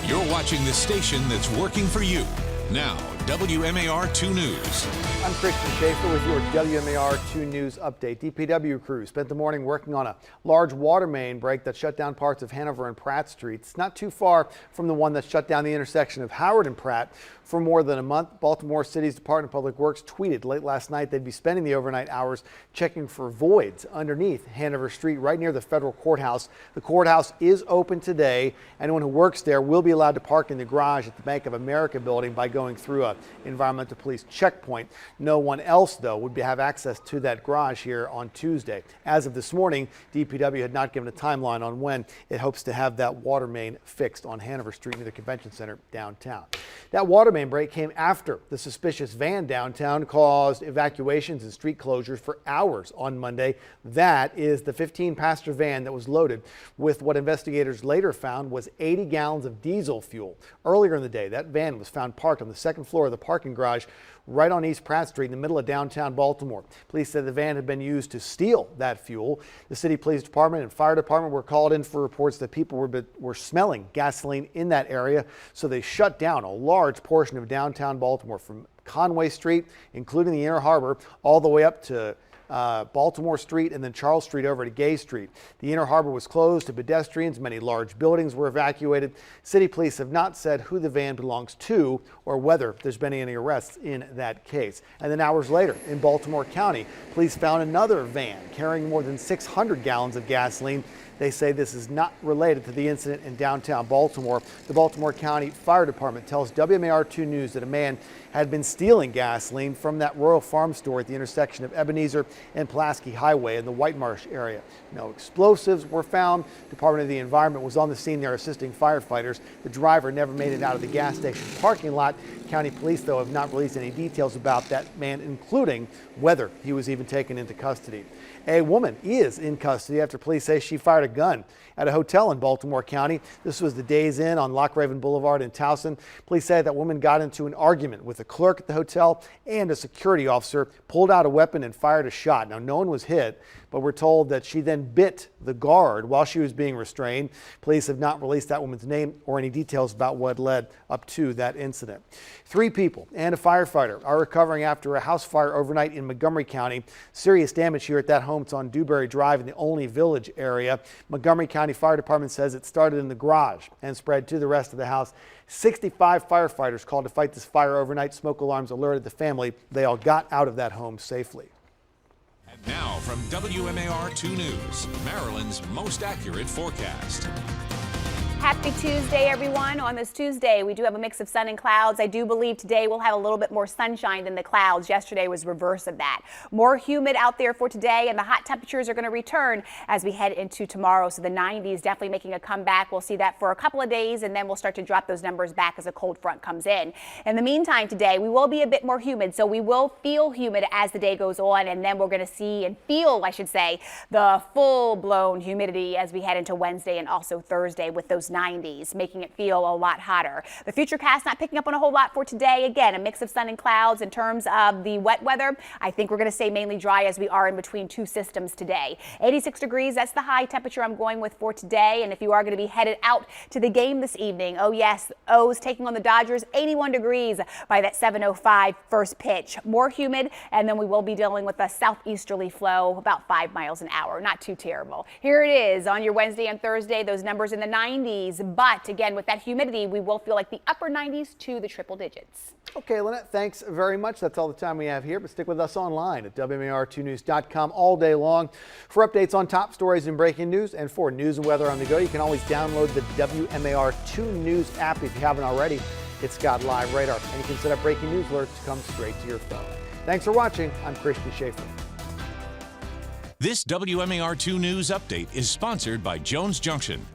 You're watching the station that's working for you. Now, WMAR 2 News. I'm Christian Schaefer with your WMAR 2 News update. DPW crews spent the morning working on a large water main break that shut down parts of Hanover and Pratt Streets. Not too far from the one that shut down the intersection of Howard and Pratt for more than a month. Baltimore City's Department of Public Works tweeted late last night they'd be spending the overnight hours checking for voids underneath Hanover Street right near the federal courthouse. The courthouse is open today. Anyone who works there will be allowed to park in the garage at the Bank of America building by going through a environmental police checkpoint. No one else, though, would have access to that garage here on Tuesday. As of this morning, DPW had not given a timeline on when it hopes to have that water main fixed on Hanover Street near the convention center downtown. That water main break came after the suspicious van downtown caused evacuations and street closures for hours on Monday. That is the 15-passenger van that was loaded with what investigators later found was 80 gallons of diesel fuel. Earlier in the day, that van was found parked on the second floor of the parking garage right on East Pratt Street in the middle of downtown Baltimore. Police said the van had been used to steal that fuel. The city police department and fire department were called in for reports that people were smelling gasoline in that area, so they shut down a large portion of downtown Baltimore from Conway Street, including the Inner Harbor, all the way up to Baltimore Street and then Charles Street over to Gay Street. The Inner Harbor was closed to pedestrians. Many large buildings were evacuated. City police have not said who the van belongs to or whether there's been any arrests in that case. And then hours later in Baltimore County, police found another van carrying more than 600 gallons of gasoline. They say this is not related to the incident in downtown Baltimore. The Baltimore County Fire Department tells WMAR 2 News that a man had been stealing gasoline from that Royal Farm store at the intersection of Ebenezer and Pulaski Highway in the White Marsh area. No explosives were found. Department of the Environment was on the scene there assisting firefighters. The driver never made it out of the gas station parking lot. County police, though, have not released any details about that man, including whether he was even taken into custody. A woman is in custody after police say she fired a gun at a hotel in Baltimore County. This was the Days Inn on Loch Raven Boulevard in Towson. Police say that woman got into an argument with a clerk at the hotel, and a security officer pulled out a weapon and fired a shot. Now, no one was hit, but we're told that she then bit the guard while she was being restrained. Police have not released that woman's name or any details about what led up to that incident. 3 people and a firefighter are recovering after a house fire overnight in Montgomery County. Serious damage here at that home. It's on Dewberry Drive in the Olney Village area. Montgomery County Fire Department says it started in the garage and spread to the rest of the house. 65 firefighters called to fight this fire overnight. Smoke alarms alerted the family. They all got out of that home safely. And now from WMAR 2 News, Maryland's most accurate forecast. Happy Tuesday, everyone. On this Tuesday, we do have a mix of sun and clouds. I do believe today we'll have a little bit more sunshine than the clouds. Yesterday was reverse of that. More humid out there for today, and the hot temperatures are going to return as we head into tomorrow. So the 90s definitely making a comeback. We'll see that for a couple of days, and then we'll start to drop those numbers back as a cold front comes in. In the meantime, today we will be a bit more humid, so we will feel humid as the day goes on, and then we're going to see and feel, I should say, the full-blown humidity as we head into Wednesday and also Thursday with those 90s, making it feel a lot hotter. The Futurecast not picking up on a whole lot for today. Again, a mix of sun and clouds. In terms of the wet weather, I think we're going to stay mainly dry as we are in between 2 systems today. 86 degrees, that's the high temperature I'm going with for today. And if you are going to be headed out to the game this evening, oh yes, O's taking on the Dodgers, 81 degrees by that 7:05 first pitch. More humid, and then we will be dealing with a southeasterly flow about 5 miles an hour. Not too terrible. Here it is on your Wednesday and Thursday, those numbers in the 90s. But again, with that humidity, we will feel like the upper 90s to the triple digits. Okay, Lynette, thanks very much. That's all the time we have here, but stick with us online at WMAR2news.com all day long for updates on top stories and breaking news. And for news and weather on the go, you can always download the WMAR2 News app if you haven't already. It's got live radar, and you can set up breaking news alerts to come straight to your phone. Thanks for watching. I'm Christian Schaefer. This WMAR 2 News update is sponsored by Jones Junction,